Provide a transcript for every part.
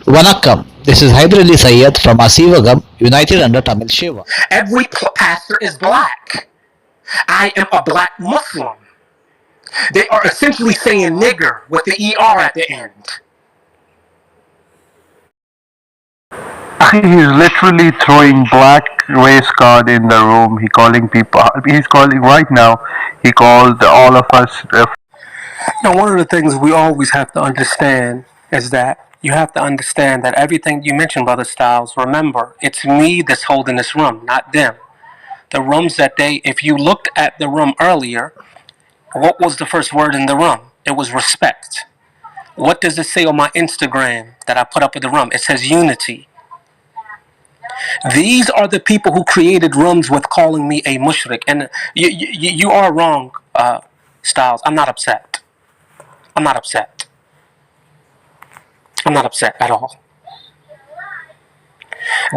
Vanakkam, this is Hyder Ali Sayyed from Asivagam, United under Tamil Shiva. Every pastor is black. I am a black Muslim. They are essentially saying nigger with the ER at the end. He's literally throwing black race card in the room. He's calling right now. He called all of us. Now, one of the things we always have to understand is that you have to understand that everything you mentioned, Brother Styles, remember, it's me that's holding this room, not them. The rooms that if you looked at the room earlier, what was the first word in the room? It was respect. What does it say on my Instagram that I put up in the room? It says unity. These are the people who created rooms with calling me a mushrik. And you are wrong, Styles. I'm not upset. I'm not upset. I'm not upset at all.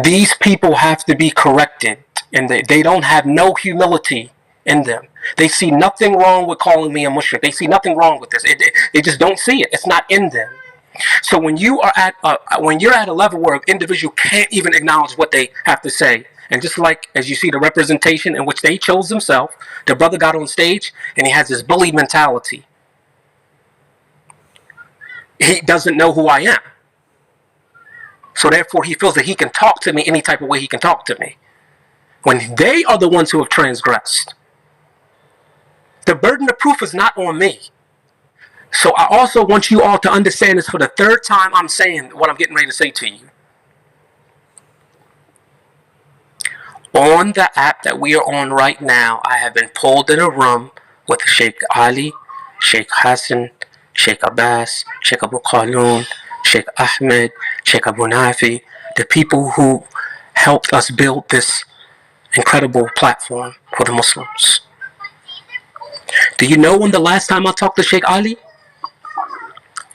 These people have to be corrected, and they don't have no humility in them. They see nothing wrong with calling me a mushrik. They see nothing wrong with this. They just don't see it. It's not in them. So when you're at a level where an individual can't even acknowledge what they have to say, and just like as you see the representation in which they chose themselves, the brother got on stage and he has this bully mentality. He doesn't know who I am. So therefore he feels that he can talk to me any type of way he can talk to me. When they are the ones who have transgressed. The burden of proof is not on me. So I also want you all to understand this for the third time I'm saying what I'm getting ready to say to you. On the app that we are on right now, I have been pulled in a room with Sheikh Ali, Sheikh Hassan, Sheikh Abbas, Sheikh Abu Khaloon, Sheikh Ahmed, Sheikh Abu Nafi, the people who helped us build this incredible platform for the Muslims. Do you know when the last time I talked to Sheikh Ali?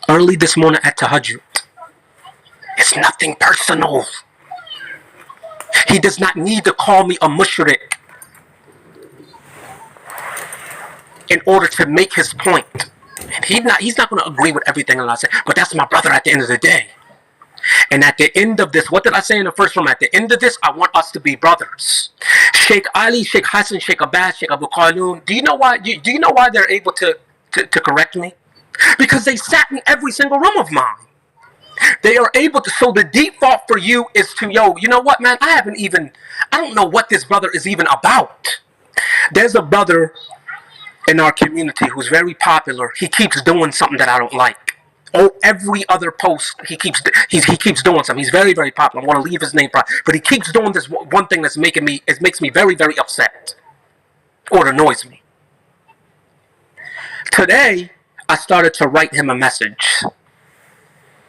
Early this morning at Tahajjud. It's nothing personal. He does not need to call me a mushrik in order to make his point. And he's not going to agree with everything that I say, but that's my brother at the end of the day. And at the end of this, what did I say in the first room? At the end of this, I want us to be brothers. Sheikh Ali, Sheikh Hassan, Sheikh Abbas, Sheikh Abu Khaloon. Do you know why? Do you know why they're able to correct me? Because they sat in every single room of mine. They are able to. So the default for you is to, you know what, man? I don't know what this brother is even about. There's a brother in our community who's very popular. He keeps doing something that I don't like. Oh, every other post he keeps doing something. He's very, very popular. I want to leave his name private, but he keeps doing this one thing that's makes me very, very upset, or it annoys me. Today, I started to write him a message,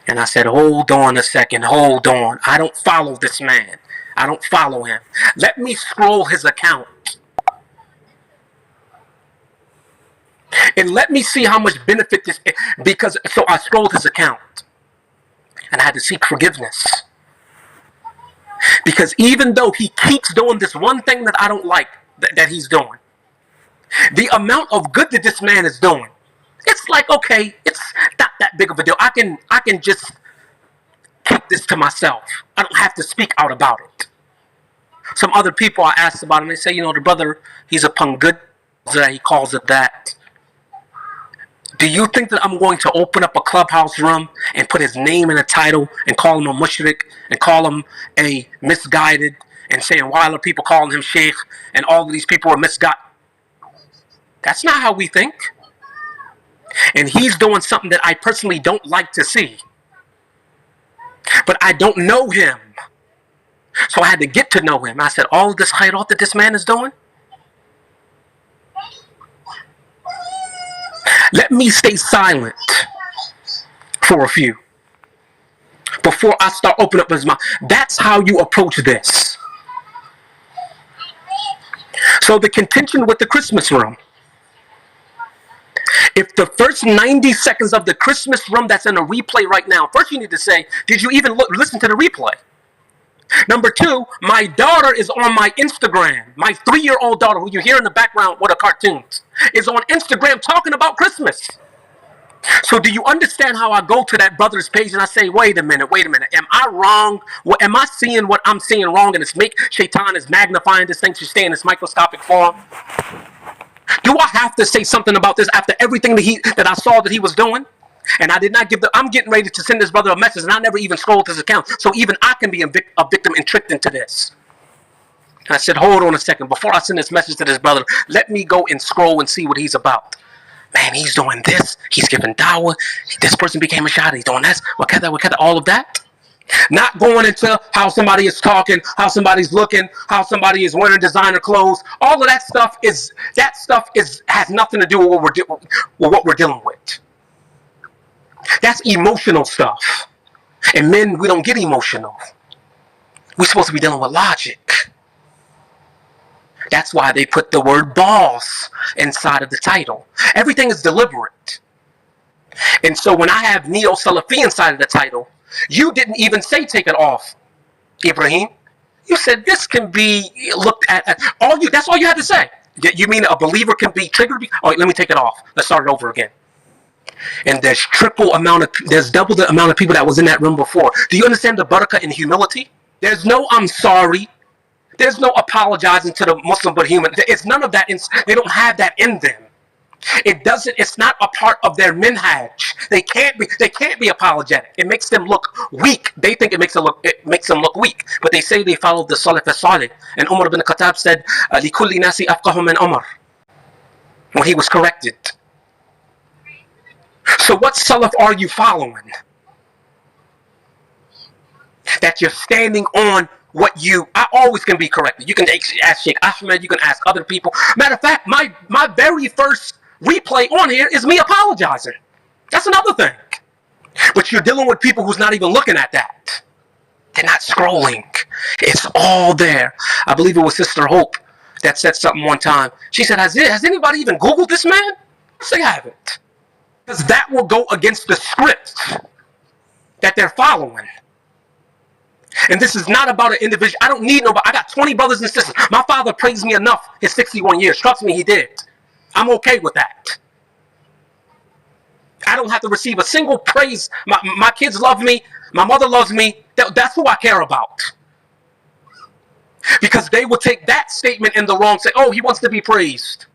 and I said, "Hold on a second, hold on. I don't follow this man. I don't follow him. Let me scroll his account." And let me see how much benefit this is. So I scrolled his account and I had to seek forgiveness. Because even though he keeps doing this one thing that I don't like that he's doing, the amount of good that this man is doing, it's like, okay, it's not that big of a deal. I can just keep this to myself. I don't have to speak out about it. Some other people I asked about him, they say, the brother, he's upon good, he calls it that. Do you think that I'm going to open up a Clubhouse room and put his name in the title and call him a mushrik and call him a misguided and saying why are people calling him sheikh and all of these people are misguided? That's not how we think. And he's doing something that I personally don't like to see. But I don't know him. So I had to get to know him. I said, all of this khairat that this man is doing, let me stay silent for a few before I start opening up his mouth. That's how you approach this. So the contention with the Christmas room. If the first 90 seconds of the Christmas room that's in a replay right now, first you need to say, did you even listen to the replay? Number two, my daughter is on my Instagram. My 3-year-old daughter, who you hear in the background with the cartoons, is on Instagram talking about Christmas. So do you understand how I go to that brother's page and I say, wait a minute, am I wrong? Am I seeing what I'm seeing wrong? And Shaitan is magnifying this thing to stay in this microscopic form. Do I have to say something about this after everything that I saw that he was doing? And I did not I'm getting ready to send this brother a message, and I never even scrolled his account. So even I can be a victim and tricked into this. And I said, hold on a second. Before I send this message to this brother, let me go and scroll and see what he's about. Man, he's doing this. He's giving dawah. This person became a shahada. He's doing this. All of that. Not going into how somebody is talking, how somebody's looking, how somebody is wearing designer clothes. All of that stuff has nothing to do with what we're dealing with. That's emotional stuff. And men, we don't get emotional. We're supposed to be dealing with logic. That's why they put the word boss inside of the title. Everything is deliberate. And so when I have Neo-Salafi inside of the title, you didn't even say take it off, Ibrahim. You said this can be looked at. That's all you had to say. You mean a believer can be triggered? Oh, let me take it off. Let's start it over again. And there's double the amount of people that was in that room before. Do you understand the barakah in humility? There's no I'm sorry. There's no apologizing to the Muslim but human. It's none of that. They don't have that in them. It's not a part of their minhaj. They can't be apologetic. It makes them look weak. They think it makes them look weak. But they say they follow the Salaf as-Salih. And Umar ibn Khattab said, لِكُلِّ نَاسِ أَفْقَهُ مِنْ Umar, when he was corrected. So what Salaf are you following? That you're standing on I always can be corrected. You can ask Sheikh Ahmed, you can ask other people. Matter of fact, my very first replay on here is me apologizing. That's another thing. But you're dealing with people who's not even looking at that. They're not scrolling. It's all there. I believe it was Sister Hope that said something one time. She said, has anybody even Googled this man? They haven't. Because that will go against the script that they're following. And this is not about an individual. I don't need nobody. I got 20 brothers and sisters. My father praised me enough his 61 years. Trust me, he did. I'm okay with that. I don't have to receive a single praise. My kids love me. My mother loves me. That's who I care about. Because they will take that statement in the wrong, say, oh, he wants to be praised.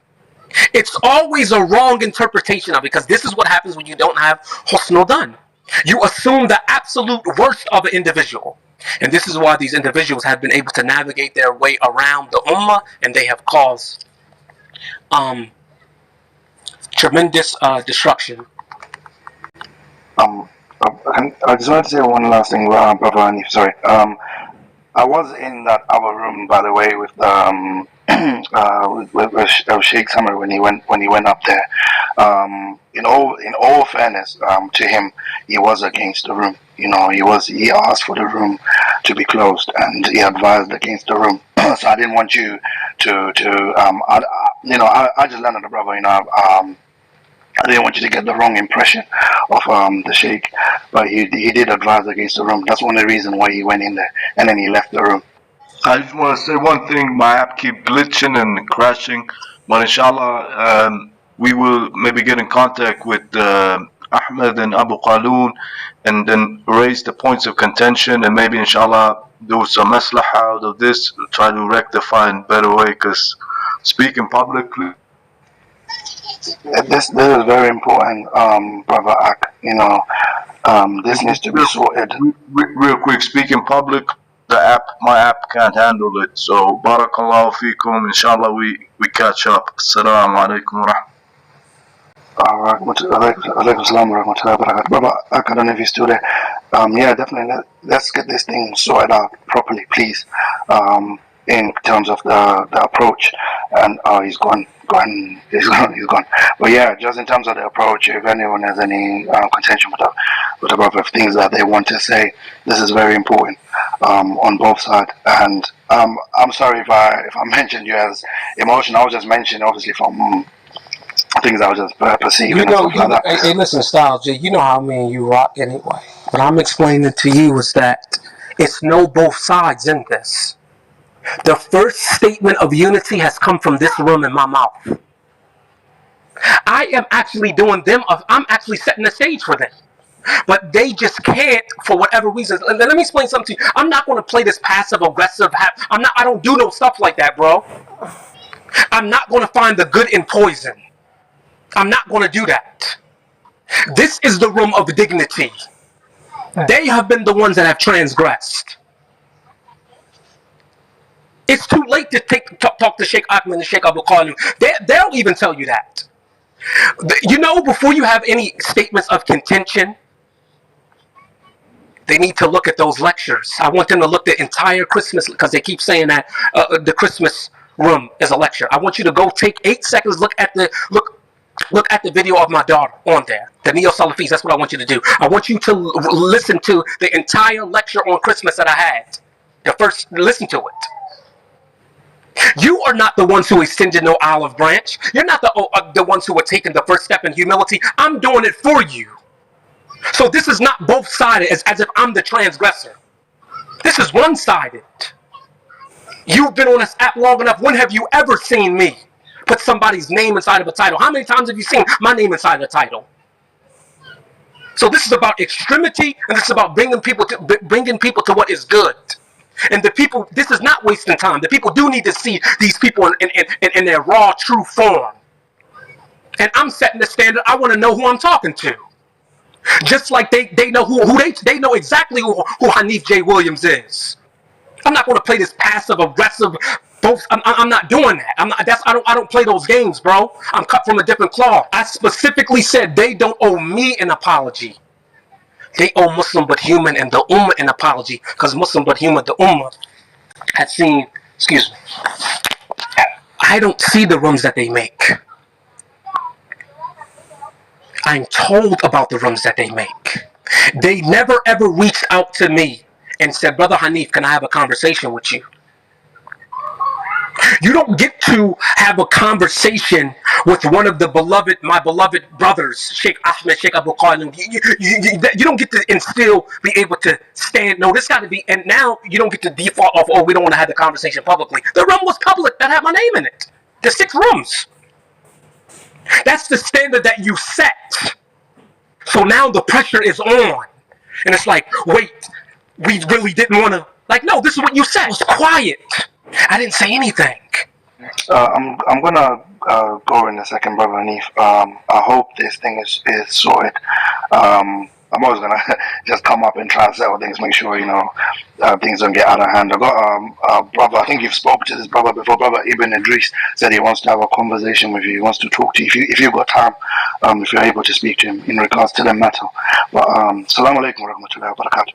It's always a wrong interpretation of it, because this is what happens when you don't have husnul done. You assume the absolute worst of an individual. And this is why these individuals have been able to navigate their way around the ummah, and they have caused tremendous destruction. I just wanted to say one last thing, Brother Hanif, sorry. I was in that other room, by the way, with with Sheikh Samar when he went up there. In all fairness to him, he was against the room. You know, he asked for the room to be closed, and he advised against the room. So I didn't want you to I just learned the brother. You know, I didn't want you to get the wrong impression of the Sheikh, but he did advise against the room. That's one of the reasons why he went in there, and then he left the room. I just want to say one thing. My app keep glitching and crashing, but inshallah, we will maybe get in contact with Ahmed and Abu Qaloon, and then raise the points of contention, and maybe inshallah do some maslaha out of this, try to rectify in a better way, because speaking publicly, this is very important, Brother Ak. You know, this needs to be sorted. Real quick, speaking public, my app can't handle it. So barakallahu feekum. Inshallah, we catch up. Assalamu alaikum wa rahmatullahi. Brother Ak, I don't know if you're still there. Yeah, definitely. Let's get this thing sorted out properly, please. In terms of the approach, and he's gone. He's gone. But yeah, just in terms of the approach, if anyone has any contention with the brother, things that they want to say, this is very important on both sides. And I'm sorry if I mentioned you as emotional. I was just mentioning obviously from things I was just perceiving. Hey, listen, Styles G, you know how me and you rock anyway. What I'm explaining to you is that it's no both sides in this. The first statement of unity has come from this room in my mouth. I am actually doing them. I'm actually setting the stage for them. But they just can't for whatever reason. Let me explain something to you. I'm not going to play this passive aggressive. I don't do no stuff like that, bro. I'm not going to find the good in poison. I'm not going to do that. This is the room of dignity. They have been the ones that have transgressed. It's too late to talk to Sheikh Ahmed and Sheikh Abu Qalim. They'll even tell you that. You know, before you have any statements of contention, they need to look at those lectures. I want them to look at the entire Christmas, because they keep saying that the Christmas room is a lecture. I want you to go take 8 seconds, look at the video of my daughter on there, the Neo-Salafis. That's what I want you to do. I want you to listen to the entire lecture on Christmas that I had. Listen to it. You are not the ones who extended no olive branch. You're not the ones who are taking the first step in humility. I'm doing it for you. So this is not both-sided as if I'm the transgressor. This is one-sided. You've been on this app long enough. When have you ever seen me put somebody's name inside of a title? How many times have you seen my name inside of a title? So this is about extremity, and this is about bringing people to what is good. And the people, this is not wasting time. The people do need to see these people in their raw, true form. And I'm setting the standard. I want to know who I'm talking to. Just like they know they know exactly who Hanif J. Williams is. I'm not going to play this passive aggressive. I'm not doing that. I don't play those games, bro. I'm cut from a different cloth. I specifically said they don't owe me an apology. They owe Muslim but human and the Ummah an apology, because Muslim but human, the Ummah had seen. Excuse me. I don't see the rooms that they make. I'm told about the rooms that they make. They never ever reached out to me and said, Brother Hanif, can I have a conversation with you? You don't get to have a conversation with one of my beloved brothers, Sheikh Ahmed, Sheikh Abu Qalim. You don't get to be able to stand. No, this got to be, and now you don't get to default off, we don't want to have the conversation publicly. The room was public that had my name in it. There's 6 rooms. That's the standard that you set. So now the pressure is on. And it's like, wait, we really didn't want to. Like, no, this is what you said. It was quiet. I didn't say anything. I'm gonna go in a second, Brother Hanif. I hope this thing is sorted. I'm always gonna just come up and try and settle things, make sure things don't get out of hand. I got a brother. I think you've spoken to this brother before. Brother Ibn Idris said he wants to have a conversation with you. He wants to talk to you if you've got time. If you're able to speak to him in regards to the matter. But Assalamu alaikum wa rahmatullahi wa barakatuh.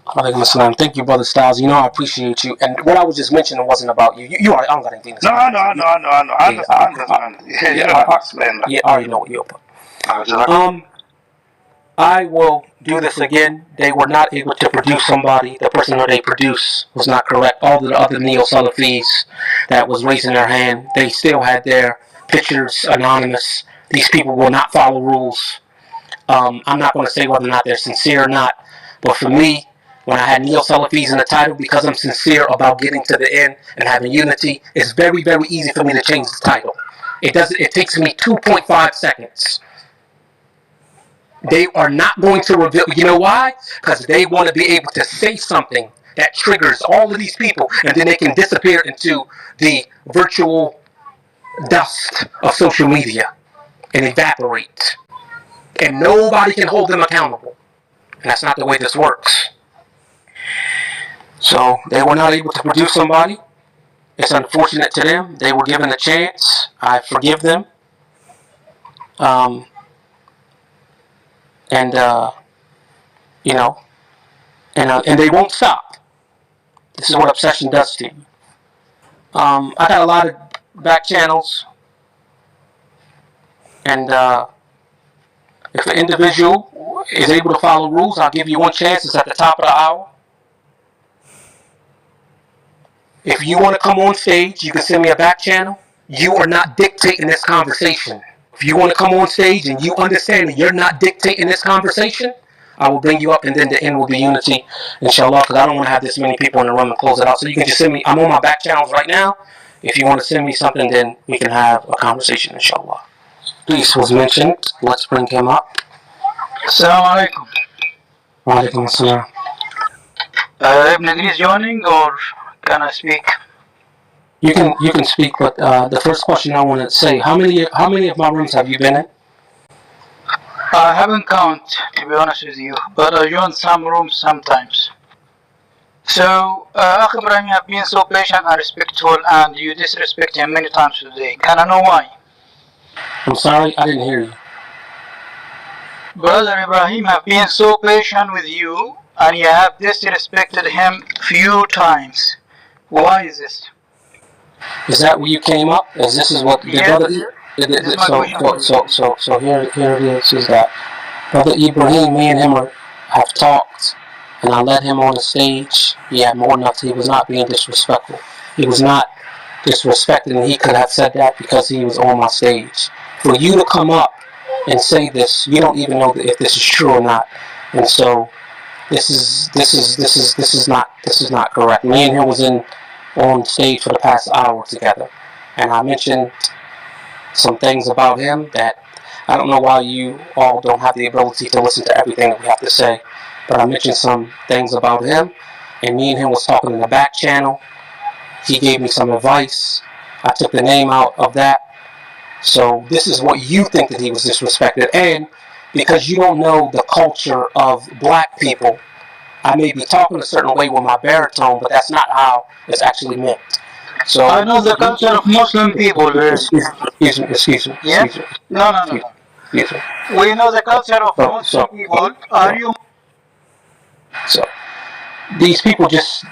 Alaikum assalam. Thank you, Brother Styles. I appreciate you. And what I was just mentioning wasn't about you. I don't got anything to say. No. I understand. Yeah, I already know what you're about. I will do this again. They were not able to produce somebody. The person that they produced was not correct. All the other Neo-Salafis that was raising their hand, they still had their pictures anonymous. These people will not follow rules. I'm not going to say whether or not they're sincere or not. But for me, when I had Neo-Salafis in the title, because I'm sincere about getting to the end and having unity, it's very, very easy for me to change the title. It takes me 2.5 seconds. They are not going to reveal. You know why? Because they want to be able to say something that triggers all of these people, and then they can disappear into the virtual dust of social media and evaporate. And nobody can hold them accountable. And that's not the way this works. So they were not able to produce somebody. It's unfortunate to them. They were given a chance. I forgive them. And they won't stop. This is what obsession does to you. I got a lot of back channels, and if an individual is able to follow rules, I'll give you one chance. It's at the top of the hour. If you want to come on stage, you can send me a back channel. You are not dictating this conversation. If you want to come on stage and you understand that you're not dictating this conversation, I will bring you up, and then the end will be unity, inshallah, because I don't want to have this many people in the room and close it out. So you can just send me, I'm on my back channels right now. If you want to send me something, then we can have a conversation, inshallah. Idris was mentioned. Let's bring him up. Assalamu alaikum. Wa alaikum assalam. Ibn Idris joining, or can I speak? You can speak, but the first question I want to say: how many of my rooms have you been in? I haven't counted, to be honest with you, but I join some rooms sometimes. So, Akh Ibrahim, you have been so patient and respectful, and you disrespect him many times today. Can I know why? I'm sorry, I didn't hear you. Brother Ibrahim have been so patient with you, and you have disrespected him few times. Why is this? Is that where you came up? This is what the brother? So here it is that Brother Ibrahim, me and him have talked, and I let him on the stage. He had more enough. He was not being disrespectful. He was not disrespecting, and he could have said that because he was on my stage. For you to come up and say this, you don't even know if this is true or not. And so this is not correct. Me and him was on stage for the past hour together, and I mentioned some things about him that I don't know why you all don't have the ability to listen to everything that we have to say, but I mentioned some things about him, and me and him was talking in the back channel. He gave me some advice. I took the name out of that. So this is what you think that he was disrespected, and because you don't know the culture of black people, I may be talking a certain way with my baritone, but that's not how it's actually meant. So I know the culture of Muslim people. Excuse me. Yeah? No. We know the culture of Muslim people. Are you? So these people just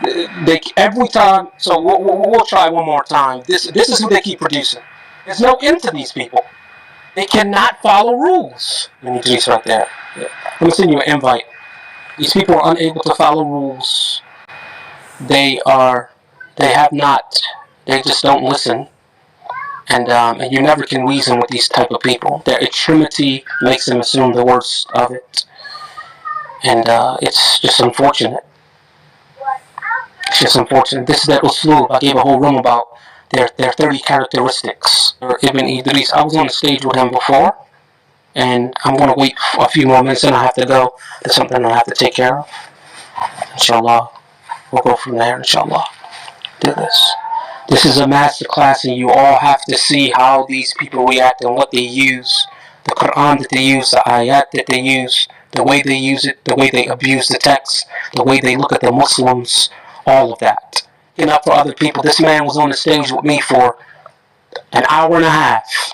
they every time. So we'll try one more time. This is who they keep producing. There's no end to these people. They cannot follow rules. Let me do this right there. Yeah. Let me send you an invite. These people are unable to follow rules. They just don't listen. And you never can reason with these type of people. Their extremity makes them assume the worst of it. And it's just unfortunate. It's just unfortunate. This is their usloob. I gave a whole room about their 30 characteristics. Ibn Idris, I was on the stage with him before, and I'm going to wait a few more minutes, and I have to go. There's something I have to take care of. Inshallah, we'll go from there, inshallah. Do this. This is a master class, and you all have to see how these people react and what they use. The Quran that they use, the ayat that they use, the way they use it, the way they abuse the text, the way they look at the Muslims, all of that. For other people. This man was on the stage with me for an hour and a half.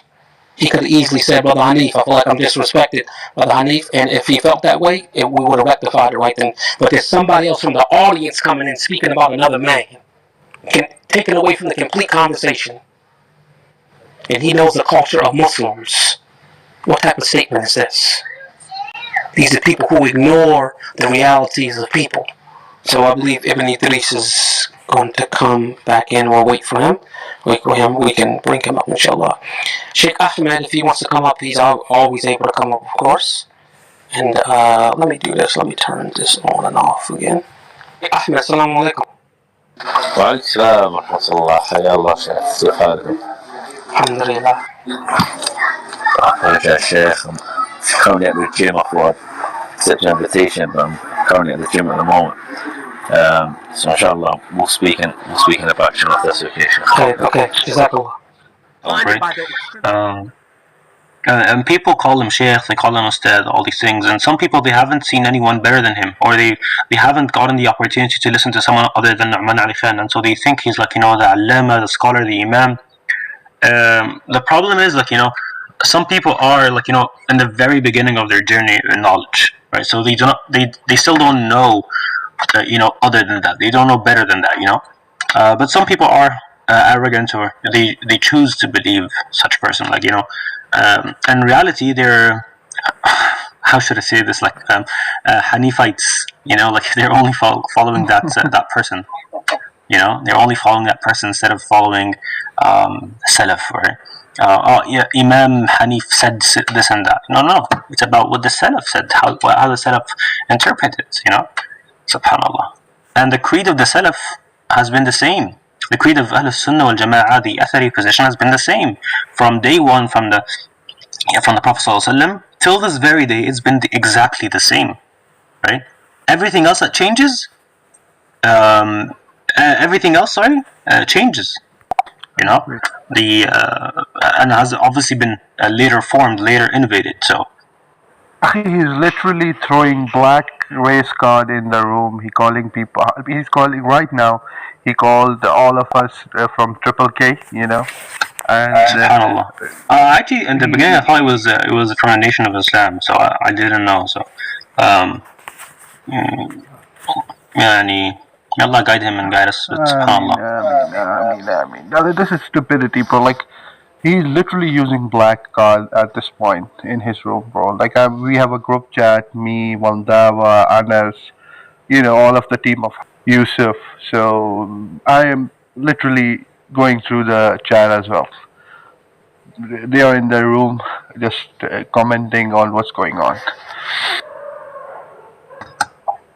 He could have easily said, Brother Hanif, I feel like I'm disrespected, Brother Hanif, and if he felt that way, we would have rectified it right then. But there's somebody else from the audience coming in speaking about another man, taken away from the complete conversation. And he knows the culture of Muslims. What type of statement is this? These are people who ignore the realities of people. So I believe Ibn Idris is going to come back in. We'll wait for him. We can bring him up, inshallah. Sheikh Ahmed, if he wants to come up, he's always able to come up, of course. And let me do this. Let me turn this on and off again. Ahmed, assalamu alaikum. وعليكم السلام ورحمة الله. حيا الله شيخ، كيف حالكم؟ الحمد لله. يا شيخ, I'm currently at the gym. I thought I'd accept your invitation, but I'm currently at the gym at the moment. So inshallah, we'll speak in about you, if that's okay, Sheikh. Okay, Jazakallah. And people call him Sheikh, they call him Ustad, all these things. And some people, they haven't seen anyone better than him, or they haven't gotten the opportunity to listen to someone other than Nu'man Ali Khan. And so they think he's like, the Allama, the scholar, the Imam. The problem is, some people are, in the very beginning of their journey in knowledge, right? So they still don't know, other than that. They don't know better than that, But some people are arrogant, or they choose to believe such a person, in reality, they're, how should I say this, Hanifites, they're only following that person, they're only following that person instead of following Salaf, or Imam Hanif said this and that. No, it's about what the Salaf said, how the Salaf interpreted it, subhanallah. And the creed of the Salaf has been the same. The creed of Ahl Sunnah wal Jama'ah, the Athari position, has been the same from day one, from the from the Prophet ﷺ, till this very day, it's been exactly the same, right? Everything else that changes, changes. You know, and has obviously been later formed, later innovated. So He's literally throwing black race card in the room. He's calling people. He's calling right now. He called all of us from Triple K. You know, and Subhanallah. Actually, in the beginning, I thought it was from a nation of Islam, so I didn't know. So, may Allah guide him and guide us. Subhanallah. I mean, this is stupidity, bro. Like, he's literally using black card at this point in his room, bro. Like, we have a group chat, me, Waldawa, Anas, you know, all of the team of Yusuf. So, I am literally going through the chat as well. They are in their room just commenting on what's going on.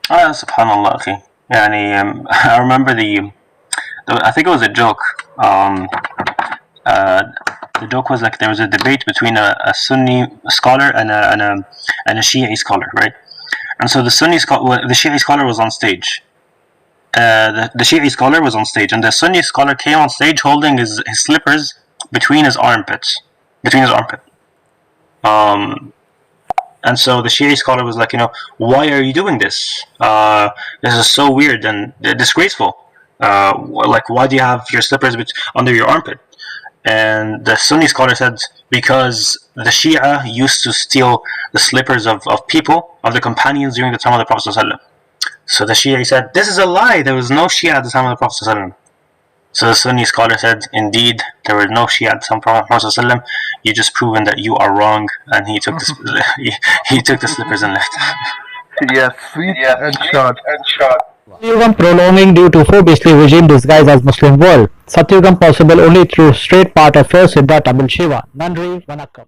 Subhanallah, okay. I remember I think it was a joke. The joke was like there was a debate between a Sunni scholar and a Shi'i scholar, right? And so the Shi'i scholar was on stage. The Shi'i scholar was on stage, and the Sunni scholar came on stage holding his slippers between his armpit. And so the Shi'i scholar was like, why are you doing this? This is so weird and disgraceful. Like, why do you have your slippers under your armpit? And the Sunni scholar said, because the Shia used to steal the slippers of people, of the companions during the time of the Prophet ﷺ. So the Shia said, this is a lie, there was no Shia at the time of the Prophet ﷺ. So the Sunni scholar said, indeed, there were no Shia at the time of the Prophet ﷺ. You just proven that you are wrong, and he took he took the slippers and left. Yes, sweet and short. Satyugam prolonging due to four-beastly regime disguised as Muslim world. Satyugam possible only through straight part of first Siddha Tamil Shiva. Nandri Vanakkam.